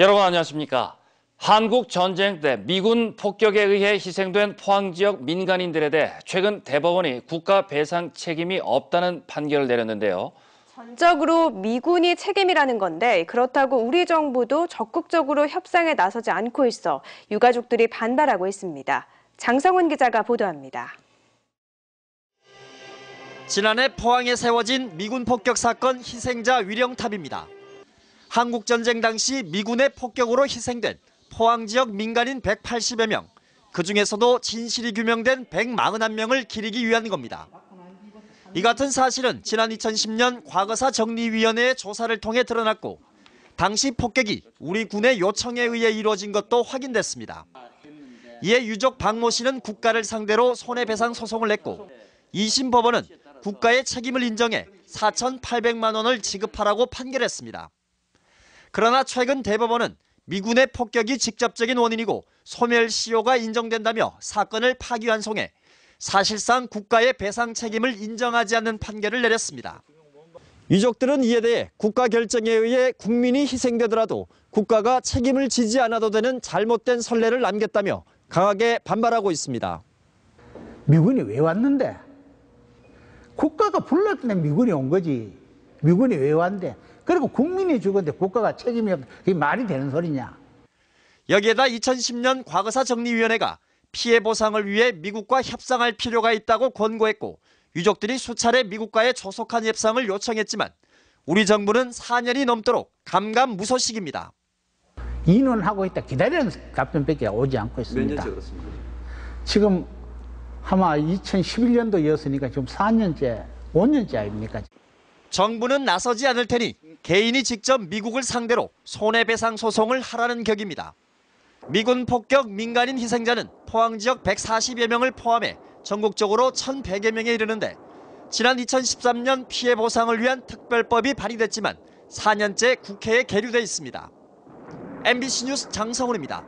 여러분 안녕하십니까? 한국 전쟁 때 미군 폭격에 의해 희생된 포항 지역 민간인들에 대해 최근 대법원이 국가 배상 책임이 없다는 판결을 내렸는데요. 전적으로 미군이 책임이라는 건데 그렇다고 우리 정부도 적극적으로 협상에 나서지 않고 있어 유가족들이 반발하고 있습니다. 장성훈 기자가 보도합니다. 지난해 포항에 세워진 미군 폭격 사건 희생자 위령탑입니다. 한국전쟁 당시 미군의 폭격으로 희생된 포항 지역 민간인 180여 명, 그중에서도 진실이 규명된 141명을 기리기 위한 겁니다. 이 같은 사실은 지난 2010년 과거사 정리위원회의 조사를 통해 드러났고 당시 폭격이 우리 군의 요청에 의해 이루어진 것도 확인됐습니다. 이에 유족 박모 씨는 국가를 상대로 손해배상 소송을 냈고 2심 법원은 국가의 책임을 인정해 4,800만 원을 지급하라고 판결했습니다. 그러나 최근 대법원은 미군의 폭격이 직접적인 원인이고 소멸시효가 인정된다며 사건을 파기환송해 사실상 국가의 배상 책임을 인정하지 않는 판결을 내렸습니다. 유족들은 이에 대해 국가 결정에 의해 국민이 희생되더라도 국가가 책임을 지지 않아도 되는 잘못된 선례를 남겼다며 강하게 반발하고 있습니다. 미군이 왜 왔는데? 국가가 불렀을 때 미군이 온 거지. 미군이 왜 왔는데? 그리고 국민이 죽었는데 국가가 책임이 없다. 그게 말이 되는 소리냐? 여기에다 2010년 과거사 정리위원회가 피해 보상을 위해 미국과 협상할 필요가 있다고 권고했고 유족들이 수차례 미국과의 조속한 협상을 요청했지만 우리 정부는 4년이 넘도록 감감무소식입니다. 2년 하고 있다 기다리는 답변밖에 오지 않고 있습니다. 몇 년째 그렇습니까? 지금 아마 2011년도였으니까 지금 4년째, 5년째 아닙니까? 정부는 나서지 않을 테니 개인이 직접 미국을 상대로 손해배상 소송을 하라는 격입니다. 미군 폭격 민간인 희생자는 포항 지역 140여 명을 포함해 전국적으로 1,100여 명에 이르는데 지난 2013년 피해 보상을 위한 특별법이 발의됐지만 4년째 국회에 계류돼 있습니다. MBC 뉴스 장성훈입니다.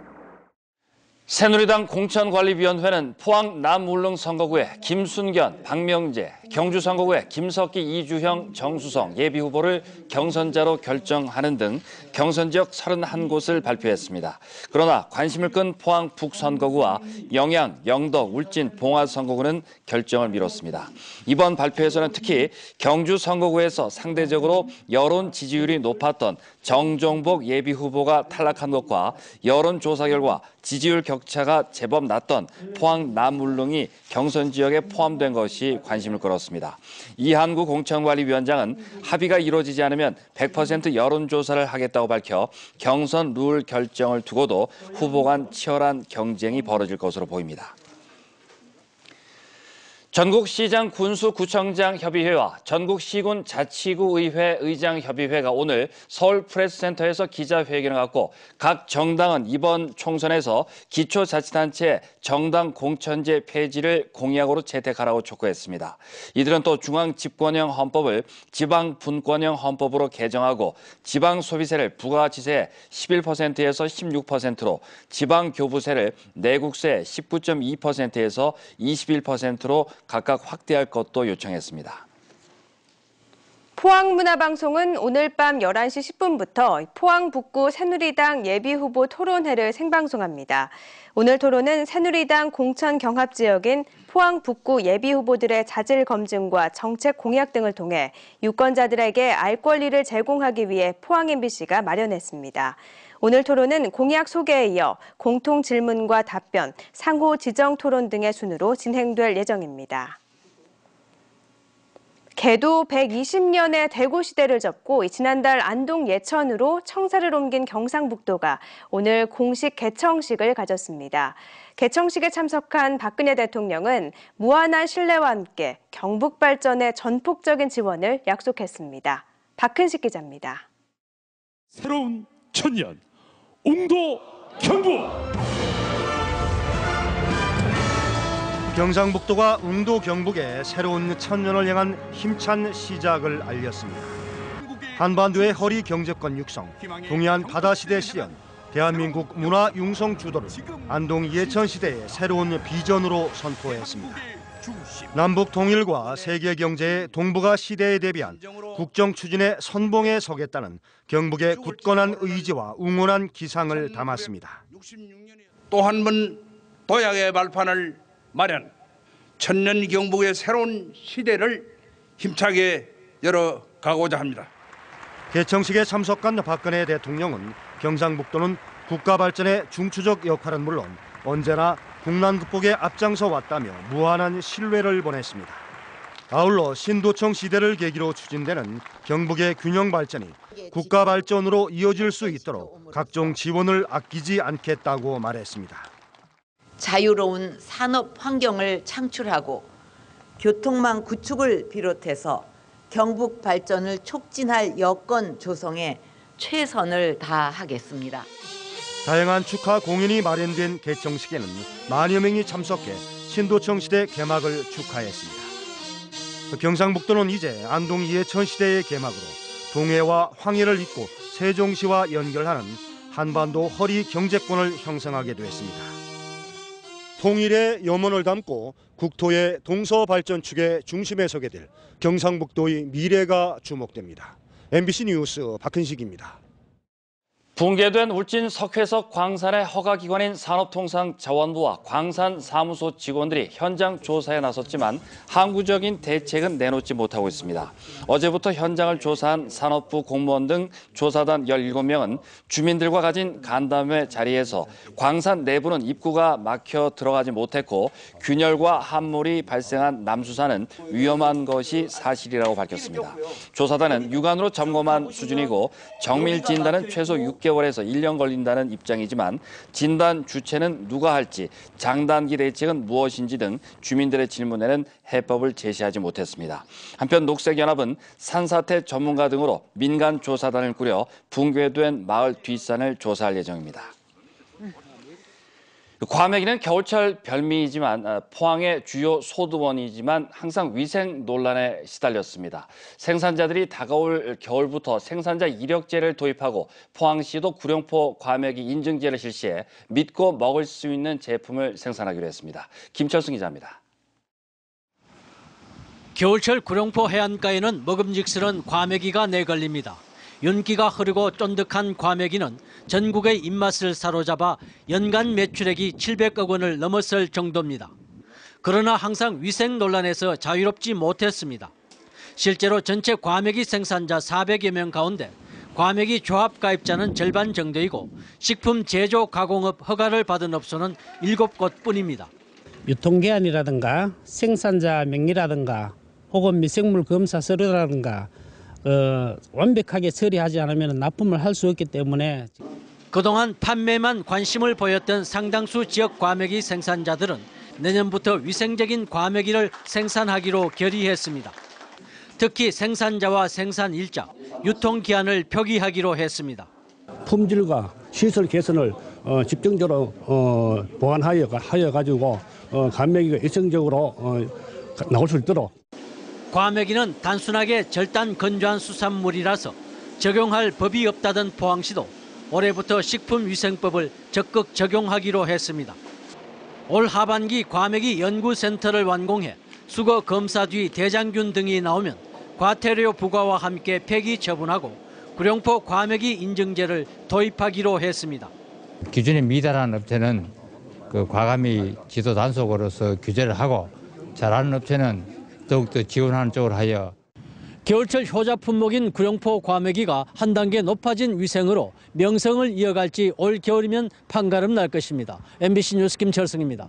새누리당 공천관리위원회는 포항 남울릉 선거구에 김순견, 박명재, 경주 선거구에 김석기, 이주형, 정수성 예비후보를 경선자로 결정하는 등 경선 지역 31곳을 발표했습니다. 그러나 관심을 끈 포항 북선거구와 영양, 영덕, 울진, 봉화 선거구는 결정을 미뤘습니다. 이번 발표에서는 특히 경주 선거구에서 상대적으로 여론 지지율이 높았던 정종복 예비후보가 탈락한 것과 여론조사 결과 지지율 격차가 제법 났던 포항 남울릉이 경선 지역에 포함된 것이 관심을 끌었습니다. 이한구 공천관리위원장은 합의가 이루어지지 않으면 100% 여론조사를 하겠다고 밝혀 경선 룰 결정을 두고도 후보 간 치열한 경쟁이 벌어질 것으로 보입니다. 전국시장 군수구청장 협의회와 전국시군 자치구의회 의장협의회가 오늘 서울 프레스센터에서 기자회견을 갖고 각 정당은 이번 총선에서 기초자치단체 정당 공천제 폐지를 공약으로 채택하라고 촉구했습니다. 이들은 또 중앙집권형 헌법을 지방분권형 헌법으로 개정하고 지방소비세를 부가가치세 11%에서 16%로 지방교부세를 내국세 19.2%에서 21%로 각각 확대할 것도 요청했습니다. 포항문화방송은 오늘 밤 11시 10분부터 포항 북구 새누리당 예비후보 토론회를 생방송합니다. 오늘 토론은 새누리당 공천 경합 지역인 포항 북구 예비후보들의 자질 검증과 정책 공약 등을 통해 유권자들에게 알 권리를 제공하기 위해 포항 MBC가 마련했습니다. 오늘 토론은 공약 소개에 이어 공통 질문과 답변, 상호 지정 토론 등의 순으로 진행될 예정입니다. 개도 120년의 대구 시대를 접고 지난달 안동 예천으로 청사를 옮긴 경상북도가 오늘 공식 개청식을 가졌습니다. 개청식에 참석한 박근혜 대통령은 무한한 신뢰와 함께 경북 발전에 전폭적인 지원을 약속했습니다. 박근식 기자입니다. 새로운 천년 웅도 경북. 경상북도가 웅도 경북의 새로운 천년을 향한 힘찬 시작을 알렸습니다. 한반도의 허리 경제권 육성, 동해안 바다시대 실현, 대한민국 문화 융성 주도를 안동 예천시대의 새로운 비전으로 선포했습니다. 남북 통일과 세계 경제의 동북아 시대에 대비한 국정 추진의 선봉에 서겠다는 경북의 굳건한 의지와 웅원한 기상을 담았습니다. 또 한 번 도약의 발판을 마련, 천년 경북의 새로운 시대를 힘차게 열어가고자 합니다. 개청식에 참석한 박근혜 대통령은 경상북도는 국가 발전의 중추적 역할은 물론 언제나 국난 극복에 앞장서 왔다며 무한한 신뢰를 보냈습니다. 아울러 신도청 시대를 계기로 추진되는 경북의 균형 발전이 국가 발전으로 이어질 수 있도록 각종 지원을 아끼지 않겠다고 말했습니다. 자유로운 산업 환경을 창출하고 교통망 구축을 비롯해서 경북 발전을 촉진할 여건 조성에 최선을 다하겠습니다. 다양한 축하 공연이 마련된 개청식에는 만여 명이 참석해 신도청 시대 개막을 축하했습니다. 경상북도는 이제 안동 이해천 시대의 개막으로 동해와 황해를 잇고 세종시와 연결하는 한반도 허리 경제권을 형성하게 됐습니다. 통일의 염원을 담고 국토의 동서발전축의 중심에 서게 될 경상북도의 미래가 주목됩니다. MBC 뉴스 박현식입니다. 붕괴된 울진 석회석 광산의 허가기관인 산업통상자원부와 광산사무소 직원들이 현장 조사에 나섰지만 항구적인 대책은 내놓지 못하고 있습니다. 어제부터 현장을 조사한 산업부 공무원 등 조사단 17명은 주민들과 가진 간담회 자리에서 광산 내부는 입구가 막혀 들어가지 못했고 균열과 함몰이 발생한 남수산은 위험한 것이 사실이라고 밝혔습니다. 조사단은 육안으로 점검한 수준이고 정밀 진단은 최소 6개월에서 1년 걸린다는 입장이지만 진단 주체는 누가 할지, 장단기 대책은 무엇인지 등 주민들의 질문에는 해법을 제시하지 못했습니다. 한편 녹색연합은 산사태 전문가 등으로 민간 조사단을 꾸려 붕괴된 마을 뒷산을 조사할 예정입니다. 과메기는 겨울철 별미이지만 포항의 주요 소두원이지만 항상 위생 논란에 시달렸습니다. 생산자들이 다가올 겨울부터 생산자 이력제를 도입하고 포항시도 구룡포 과메기 인증제를 실시해 믿고 먹을 수 있는 제품을 생산하기로 했습니다. 김철승 기자입니다. 겨울철 구룡포 해안가에는 먹음직스러운 과메기가 내걸립니다. 윤기가 흐르고 쫀득한 과메기는 전국의 입맛을 사로잡아 연간 매출액이 700억 원을 넘어설 정도입니다. 그러나 항상 위생 논란에서 자유롭지 못했습니다. 실제로 전체 과메기 생산자 400여 명 가운데 과메기 조합 가입자는 절반 정도이고 식품 제조 가공업 허가를 받은 업소는 7곳뿐입니다. 유통기한이라든가 생산자 명의라든가 혹은 미생물 검사 서류라든가 완벽하게 처리하지 않으면 납품을 할 수 없기 때문에 그동안 판매만 관심을 보였던 상당수 지역 과메기 생산자들은 내년부터 위생적인 과메기를 생산하기로 결의했습니다. 특히 생산자와 생산 일자, 유통기한을 표기하기로 했습니다. 품질과 시설 개선을 집중적으로 보완하여 가지고 과메기가 일정적으로 나올 수 있도록. 과메기는 단순하게 절단 건조한 수산물이라서 적용할 법이 없다던 포항시도 올해부터 식품위생법을 적극 적용하기로 했습니다. 올 하반기 과메기 연구센터를 완공해 수거 검사 뒤 대장균 등이 나오면 과태료 부과와 함께 폐기 처분하고 구룡포 과메기 인증제를 도입하기로 했습니다. 기준에 미달하는 업체는 그 과감히 지도 단속으로서 규제를 하고 잘하는 업체는 더욱더 지원하는 쪽으로 하여 겨울철 효자 품목인 구룡포 과메기가 한 단계 높아진 위생으로 명성을 이어갈지 올 겨울이면 판가름 날 것입니다. MBC 뉴스 김철승입니다.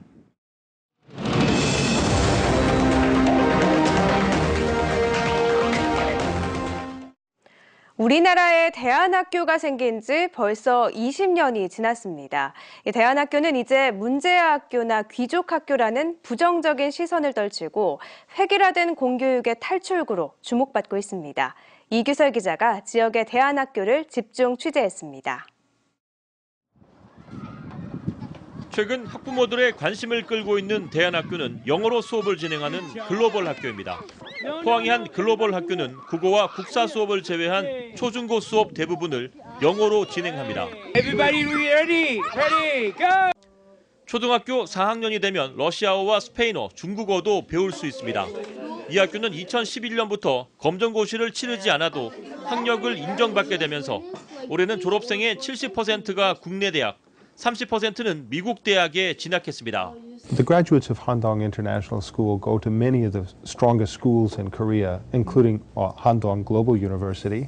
우리나라에 대안학교가 생긴 지 벌써 20년이 지났습니다. 이 대안학교는 이제 문제학교나 귀족학교라는 부정적인 시선을 떨치고 획일화된 공교육의 탈출구로 주목받고 있습니다. 이규설 기자가 지역의 대안학교를 집중 취재했습니다. 최근 학부모들의 관심을 끌고 있는 대안학교는 영어로 수업을 진행하는 글로벌 학교입니다. 포항의 한 글로벌 학교는 국어와 국사 수업을 제외한 초중고 수업 대부분을 영어로 진행합니다. Everybody ready? Ready, go! 초등학교 4학년이 되면 러시아어와 스페인어, 중국어도 배울 수 있습니다. 이 학교는 2011년부터 검정고시를 치르지 않아도 학력을 인정받게 되면서 올해는 졸업생의 70%가 국내 대학, 30%는 미국 대학에 진학했습니다. The graduates of Handong International School go to many of the strongest schools in Korea, including Handong Global University,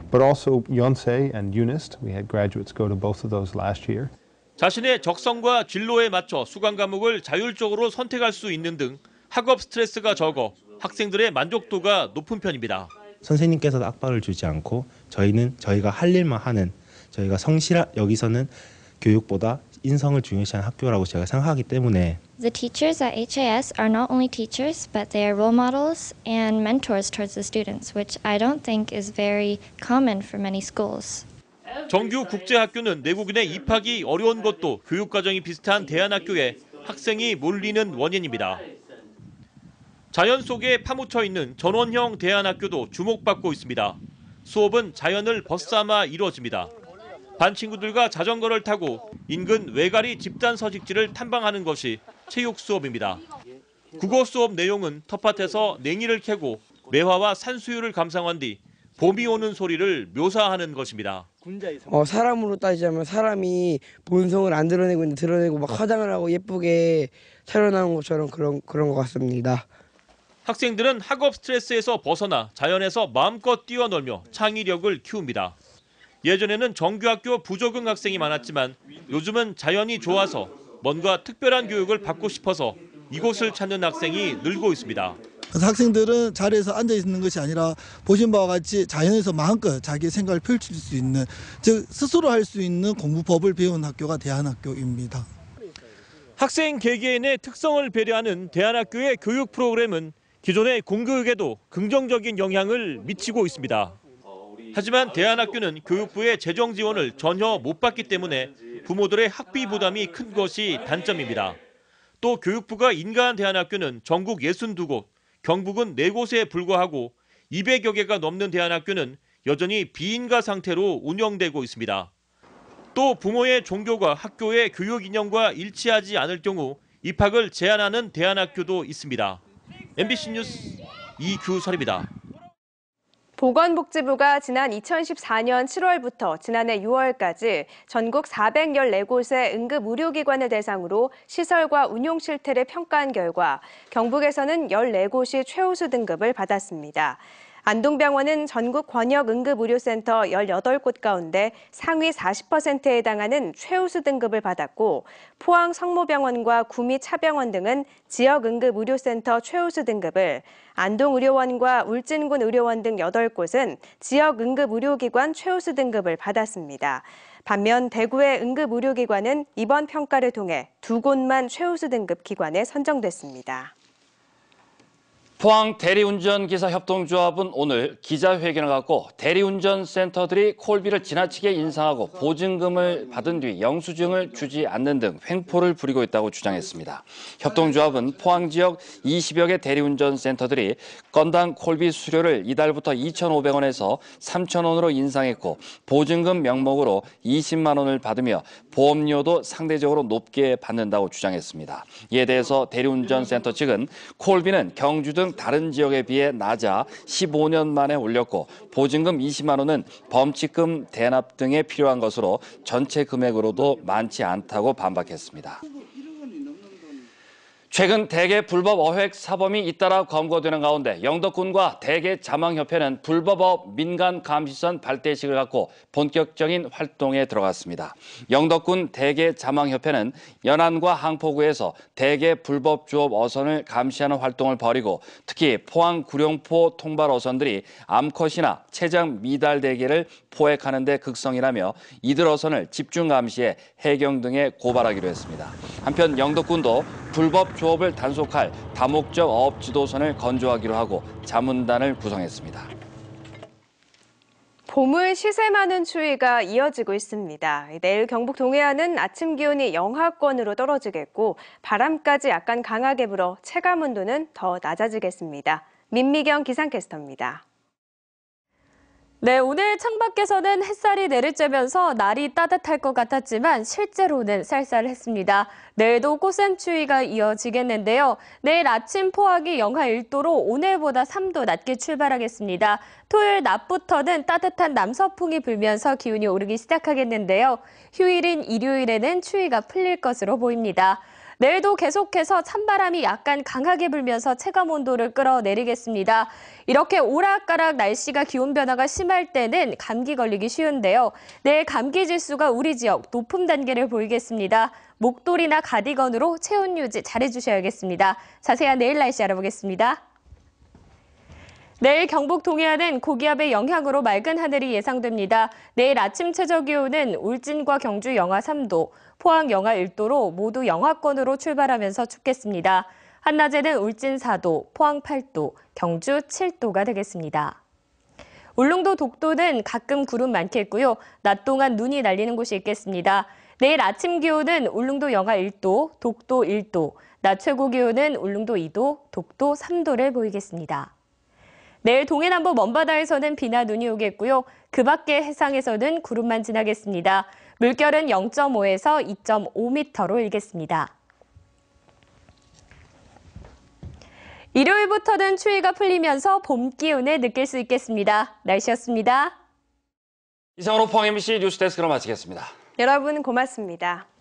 but also Yonsei and UNIST. We had graduates go to both of those last year. 자신의 적성과 진로에 맞춰 수강 과목을 자율적으로 선택할 수 있는 등 학업 스트레스가 적어 학생들의 만족도가 높은 편입니다. 선생님께서도 압박을 주지 않고 저희가 할 일만 하는, 저희가 여기서는 교육보다 인성을 중요시하는 학교라고 제가 생각하기 때문에 The teachers at HIS are not only teachers, but they are role models and mentors towards the students, which I don't think is very common for many schools. 정규 국제학교는 내국인의 입학이 어려운 것도 교육과정이 비슷한 대안학교에 학생이 몰리는 원인입니다. 자연 속에 파묻혀 있는 전원형 대안학교도 주목받고 있습니다. 수업은 자연을 벗삼아 이루어집니다. 반 친구들과 자전거를 타고 인근 외가리 집단 서식지를 탐방하는 것이 체육 수업입니다. 국어 수업 내용은 텃밭에서 냉이를 캐고 매화와 산수유를 감상한 뒤 봄이 오는 소리를 묘사하는 것입니다. 사람으로 따지자면 사람이 본성을 안 드러내고 있는데 드러내고 막 화장을 하고 예쁘게 차려나온 것처럼 그런 것 같습니다. 학생들은 학업 스트레스에서 벗어나 자연에서 마음껏 뛰어놀며 창의력을 키웁니다. 예전에는 정규학교 부적응 학생이 많았지만 요즘은 자연이 좋아서 뭔가 특별한 교육을 받고 싶어서 이곳을 찾는 학생이 늘고 있습니다. 그래서 학생들은 자리에서 앉아 있는 것이 아니라 보신 바와 같이 자연에서 마음껏 자기의 생각을 펼칠 수 있는, 즉 스스로 할 수 있는 공부법을 배운 학교가 대안학교입니다. 학생 개개인의 특성을 배려하는 대안학교의 교육 프로그램은 기존의 공교육에도 긍정적인 영향을 미치고 있습니다. 하지만 대안학교는 교육부의 재정 지원을 전혀 못 받기 때문에 부모들의 학비 부담이 큰 것이 단점입니다. 또 교육부가 인가한 대안학교는 전국 62곳, 경북은 4곳에 불과하고 200여 개가 넘는 대안학교는 여전히 비인가 상태로 운영되고 있습니다. 또 부모의 종교가 학교의 교육 이념과 일치하지 않을 경우 입학을 제한하는 대안학교도 있습니다. MBC 뉴스 이규설입니다. 보건복지부가 지난 2014년 7월부터 지난해 6월까지 전국 414곳의 응급의료기관을 대상으로 시설과 운용 실태를 평가한 결과 경북에서는 14곳이 최우수 등급을 받았습니다. 안동병원은 전국 권역응급의료센터 18곳 가운데 상위 40%에 해당하는 최우수 등급을 받았고 포항 성모병원과 구미 차병원 등은 지역응급의료센터 최우수 등급을, 안동의료원과 울진군 의료원 등 8곳은 지역응급의료기관 최우수 등급을 받았습니다. 반면 대구의 응급의료기관은 이번 평가를 통해 2곳만 최우수 등급 기관에 선정됐습니다. 포항 대리운전기사 협동조합은 오늘 기자회견을 갖고 대리운전 센터들이 콜비를 지나치게 인상하고 보증금을 받은 뒤 영수증을 주지 않는 등 횡포를 부리고 있다고 주장했습니다. 협동조합은 포항 지역 20여 개 대리운전 센터들이 건당 콜비 수수료를 이달부터 2,500원에서 3,000원으로 인상했고 보증금 명목으로 20만 원을 받으며 보험료도 상대적으로 높게 받는다고 주장했습니다. 이에 대해서 대리운전 센터 측은 콜비는 경주 등 다른 지역에 비해 낮아 15년 만에 올렸고 보증금 20만 원은 범칙금 대납 등에 필요한 것으로 전체 금액으로도 많지 않다고 반박했습니다. 최근 대개 불법 어획 사범이 잇따라 검거되는 가운데 영덕군과 대개 자망협회는 불법업 민간 감시선 발대식을 갖고 본격적인 활동에 들어갔습니다. 영덕군 대개 자망협회는 연안과 항포구에서 대개 불법 주업 어선을 감시하는 활동을 벌이고 특히 포항 구룡포 통발 어선들이 암컷이나 체장 미달 대게를 포획하는 데 극성이라며 이들 어선을 집중 감시해 해경 등에 고발하기로 했습니다. 한편 영덕군도 불법 조업을 단속할 다목적 어업 지도선을 건조하기로 하고 자문단을 구성했습니다. 봄을 시세 많은 추위가 이어지고 있습니다. 내일 경북 동해안은 아침 기온이 영하권으로 떨어지겠고 바람까지 약간 강하게 불어 체감 온도는 더 낮아지겠습니다. 민미경 기상캐스터입니다. 네, 오늘 창밖에서는 햇살이 내리쬐면서 날이 따뜻할 것 같았지만 실제로는 쌀쌀했습니다. 내일도 꽃샘추위가 이어지겠는데요. 내일 아침 포항이 영하 1도로 오늘보다 3도 낮게 출발하겠습니다. 토요일 낮부터는 따뜻한 남서풍이 불면서 기온이 오르기 시작하겠는데요. 휴일인 일요일에는 추위가 풀릴 것으로 보입니다. 내일도 계속해서 찬바람이 약간 강하게 불면서 체감온도를 끌어내리겠습니다. 이렇게 오락가락 날씨가 기온 변화가 심할 때는 감기 걸리기 쉬운데요. 내일 감기 지수가 우리 지역 높음 단계를 보이겠습니다. 목도리나 가디건으로 체온 유지 잘해주셔야겠습니다. 자세한 내일 날씨 알아보겠습니다. 내일 경북 동해안은 고기압의 영향으로 맑은 하늘이 예상됩니다. 내일 아침 최저기온은 울진과 경주 영하 3도, 포항 영하 1도로 모두 영하권으로 출발하면서 춥겠습니다. 한낮에는 울진 4도, 포항 8도, 경주 7도가 되겠습니다. 울릉도 독도는 가끔 구름 많겠고요. 낮 동안 눈이 날리는 곳이 있겠습니다. 내일 아침 기온은 울릉도 영하 1도, 독도 1도, 낮 최고 기온은 울릉도 2도, 독도 3도를 보이겠습니다. 내일 동해남부 먼바다에서는 비나 눈이 오겠고요. 그 밖의 해상에서는 구름만 지나겠습니다. 물결은 0.5에서 2.5m로 일겠습니다. 일요일부터는 추위가 풀리면서 봄 기운을 느낄 수 있겠습니다. 날씨였습니다. 이상으로 포항 MBC 뉴스데스크로 마치겠습니다. 여러분 고맙습니다.